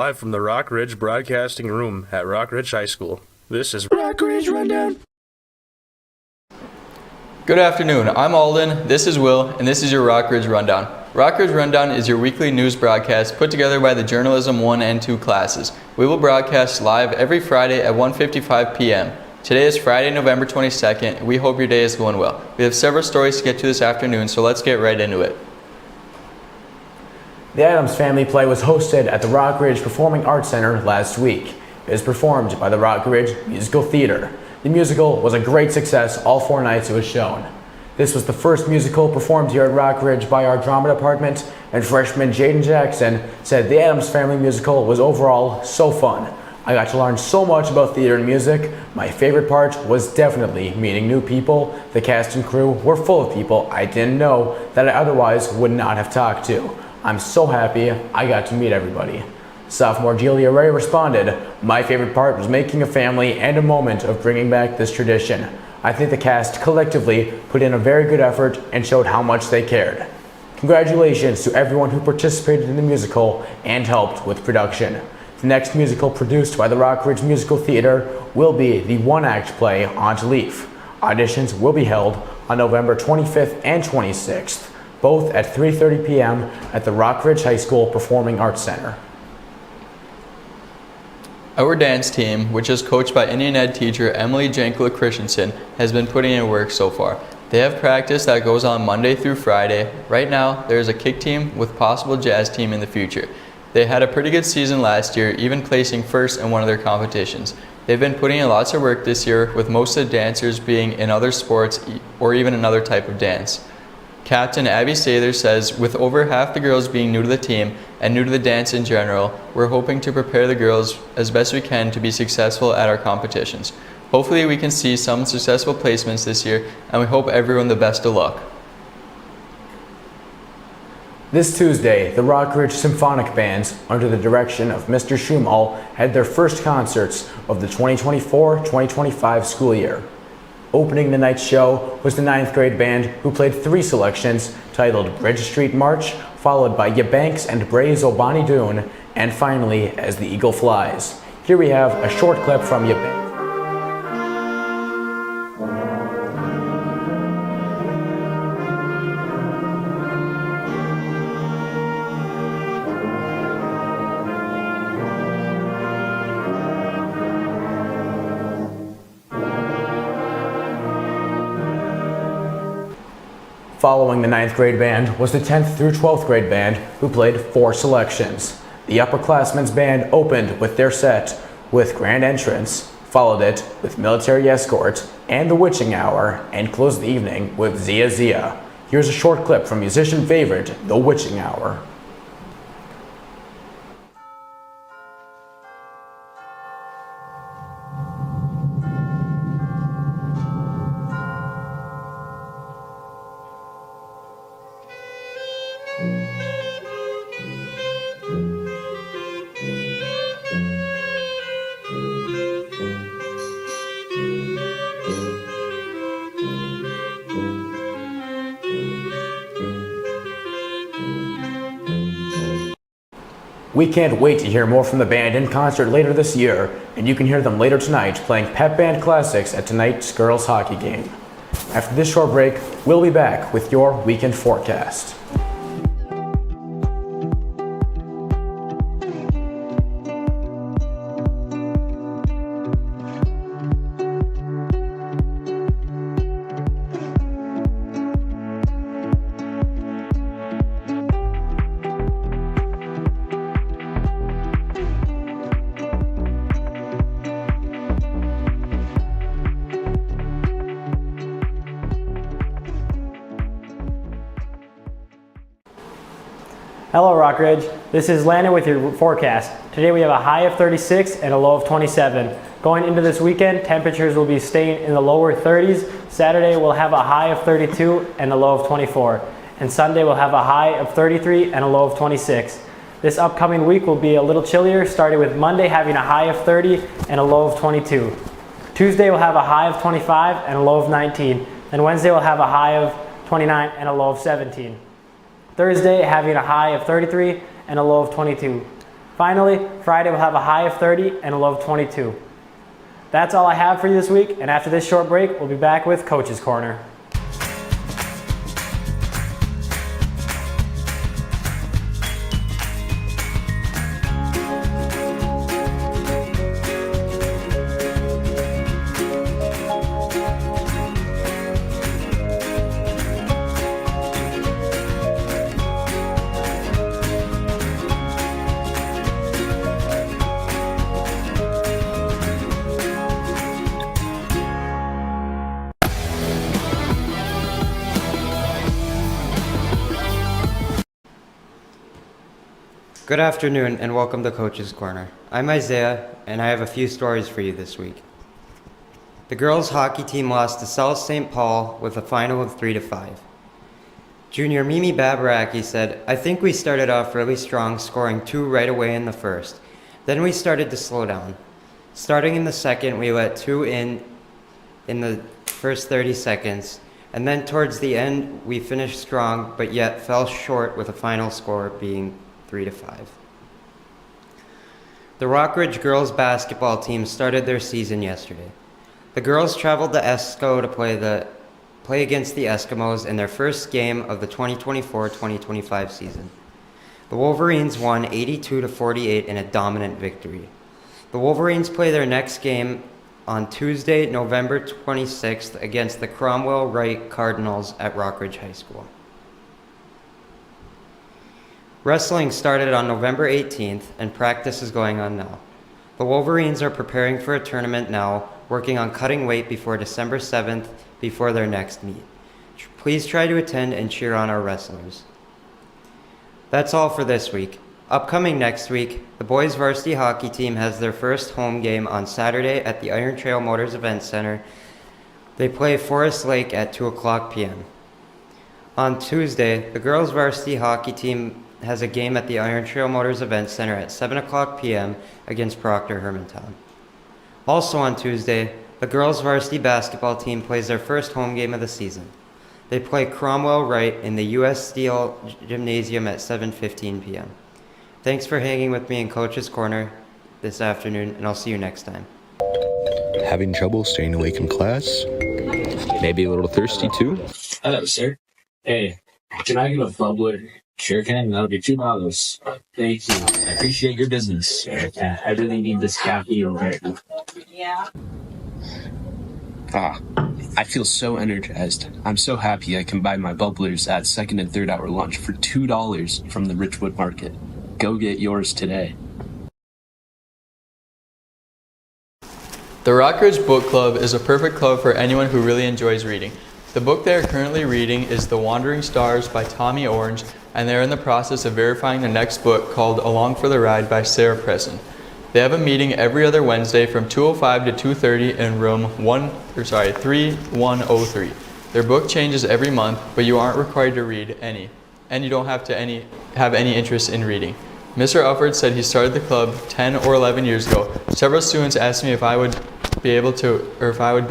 live from the Rock Ridge Broadcasting Room at Rock Ridge High School. This is Rock Ridge Rundown. Good afternoon, I'm Alden, this is Will, and this is your Rock Ridge Rundown. Rock Ridge Rundown is your weekly news broadcast put together by the Journalism 1 and 2 classes. We will broadcast live every Friday at 1:55 p.m. Today is Friday, November 22nd. We hope your day is going well. We have several stories to get to this afternoon, so let's get right into it. The Addams Family play was hosted at the Rock Ridge Performing Arts Center last week. It is performed by the Rock Ridge Musical Theater. The musical was a great success all 4 nights it was shown. This was the first musical performed here at Rock Ridge by our drama department, and freshman Jaden Jackson said the Addams Family musical was overall so fun. I got to learn so much about theater and music. My favorite part was definitely meeting new people. The cast and crew were full of people I didn't know that I otherwise would not have talked to. I'm so happy I got to meet everybody. Sophomore Julia Ray responded, "My favorite part was making a family and a moment of bringing back this tradition. I think the cast collectively put in a very good effort and showed how much they cared." Congratulations to everyone who participated in the musical and helped with production. The next musical produced by the Rock Ridge Musical Theater will be the one-act play Aunt Leaf. Auditions will be held on November 25th and 26th. Both at 3:30 p.m. at the Rock Ridge High School Performing Arts Center. Our dance team, which is coached by Indian Ed teacher Emily Jankla Christensen, has been putting in work so far. They have practice that goes on Monday through Friday. Right now, there is a kick team with possible jazz team in the future. They had a pretty good season last year, even placing first in one of their competitions. They've been putting in lots of work this year, with most of the dancers being in other sports or even another type of dance. Captain Abby Sather says, with over half the girls being new to the team and new to the dance in general, we're hoping to prepare the girls as best we can to be successful at our competitions. Hopefully we can see some successful placements this year, and we hope everyone the best of luck. This Tuesday, the Rock Ridge Symphonic Bands, under the direction of Mr. Schumal, had their first concerts of the 2024-2025 school year. Opening the night's show was the 9th grade band, who played 3 selections titled Bridge Street March, followed by Ya Banks and Bray's O'Bonny Doon, and finally As the Eagle Flies. Here we have a short clip from Ya Banks. Following the 9th grade band was the 10th through 12th grade band, who played 4 selections. The upperclassmen's band opened with their set with Grand Entrance, followed it with Military Escort and The Witching Hour, and closed the evening with Zia Zia. Here's a short clip from musician favorite, The Witching Hour. We can't wait to hear more from the band in concert later this year, and you can hear them later tonight playing pep band classics at tonight's girls hockey game. After this short break, we'll be back with your weekend forecast. Hello Rock Ridge, this is Landon with your forecast. Today we have a high of 36 and a low of 27. Going into this weekend, temperatures will be staying in the lower 30s. Saturday we'll have a high of 32 and a low of 24. And Sunday we'll have a high of 33 and a low of 26. This upcoming week will be a little chillier, starting with Monday having a high of 30 and a low of 22. Tuesday we'll have a high of 25 and a low of 19. Then Wednesday we'll have a high of 29 and a low of 17. Thursday having a high of 33 and a low of 22. Finally, Friday we'll have a high of 30 and a low of 22. That's all I have for you this week, and after this short break, we'll be back with Coach's Corner. Good afternoon and welcome to Coach's Corner. I'm Isaiah and I have a few stories for you this week. The girls hockey team lost to South St. Paul with a final of 3-5. Junior Mimi Babaraki said, "I think we started off really strong, scoring 2 right away in the first. Then we started to slow down. Starting in the second, we let 2 in the first 30 seconds. And then towards the end, we finished strong, but yet fell short with a final score being 3-5. The Rockridge girls basketball team started their season yesterday. The girls traveled to Esco to play against the Eskimos in their first game of the 2024-2025 season. The Wolverines won 82-48 in a dominant victory. The Wolverines play their next game on Tuesday, November 26th against the Cromwell Wright Cardinals at Rockridge High School. Wrestling started on November 18th and practice is going on now. The Wolverines are preparing for a tournament now, working on cutting weight before December 7th before their next meet. Please try to attend and cheer on our wrestlers. That's all for this week. Upcoming next week, the boys varsity hockey team has their first home game on Saturday at the Iron Trail Motors Event Center. They play Forest Lake at 2:00 p.m. On Tuesday, the girls varsity hockey team has a game at the Iron Trail Motors Event Center at 7:00 p.m. against Proctor Hermantown. Also on Tuesday, the girls varsity basketball team plays their first home game of the season. They play Cromwell Wright in the U.S. Steel Gymnasium at 7:15 p.m. Thanks for hanging with me in Coach's Corner this afternoon, and I'll see you next time. Having trouble staying awake in class? Maybe a little thirsty too? Hello, sir. Hey, can I get a bubbler? Sure can. That'll be $2. Thank you. I appreciate your business. I really need this caffeine right now. Yeah. I feel so energized. I'm so happy I can buy my bubblers at second and third hour lunch for $2 from the Richwood Market. Go get yours today. The Rockridge Book Club is a perfect club for anyone who really enjoys reading. The book they are currently reading is The Wandering Stars by Tommy Orange, and they are in the process of verifying the next book called Along for the Ride by Sarah Preston. They have a meeting every other Wednesday from 2:05 to 2:30 in room 3103. Their book changes every month, but you aren't required to read any, and you don't have to have any interest in reading. Mr. Ufford said he started the club 10 or 11 years ago. Several students asked me if I would be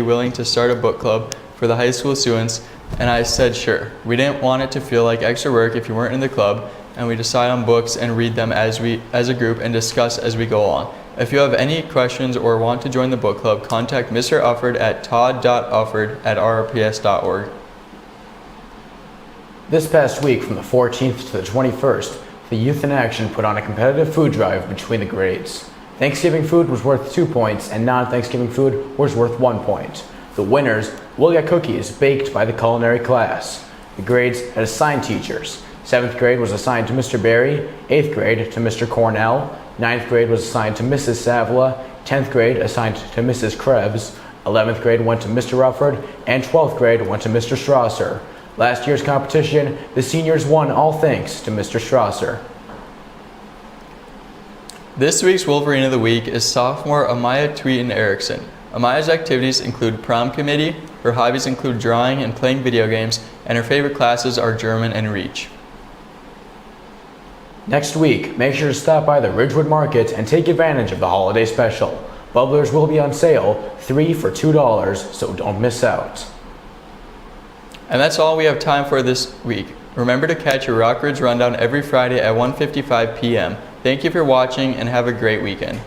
willing to start a book club for the high school students, and I said sure. We didn't want it to feel like extra work if you weren't in the club, and we decide on books and read them as a group and discuss as we go along. If you have any questions or want to join the book club, contact Mr. Ufford at todd.ufford@rps.org. This past week, from the 14th to the 21st, the Youth in Action put on a competitive food drive between the grades. Thanksgiving food was worth 2 points, and non-Thanksgiving food was worth 1 point. The winners will get cookies baked by the culinary class. The grades had assigned teachers. 7th grade was assigned to Mr. Berry, 8th grade to Mr. Cornell, 9th grade was assigned to Mrs. Savla, 10th grade assigned to Mrs. Krebs, 11th grade went to Mr. Rufford, and 12th grade went to Mr. Strasser. Last year's competition, the seniors won all thanks to Mr. Strasser. This week's Wolverine of the Week is sophomore Amaya Tweeten Erickson. Amaya's activities include prom committee, her hobbies include drawing and playing video games, and her favorite classes are German and Reach. Next week, make sure to stop by the Ridgewood Market and take advantage of the holiday special. Bubblers will be on sale, 3 for $2, so don't miss out. And that's all we have time for this week. Remember to catch your Rockridge Rundown every Friday at 1:55 p.m. Thank you for watching and have a great weekend.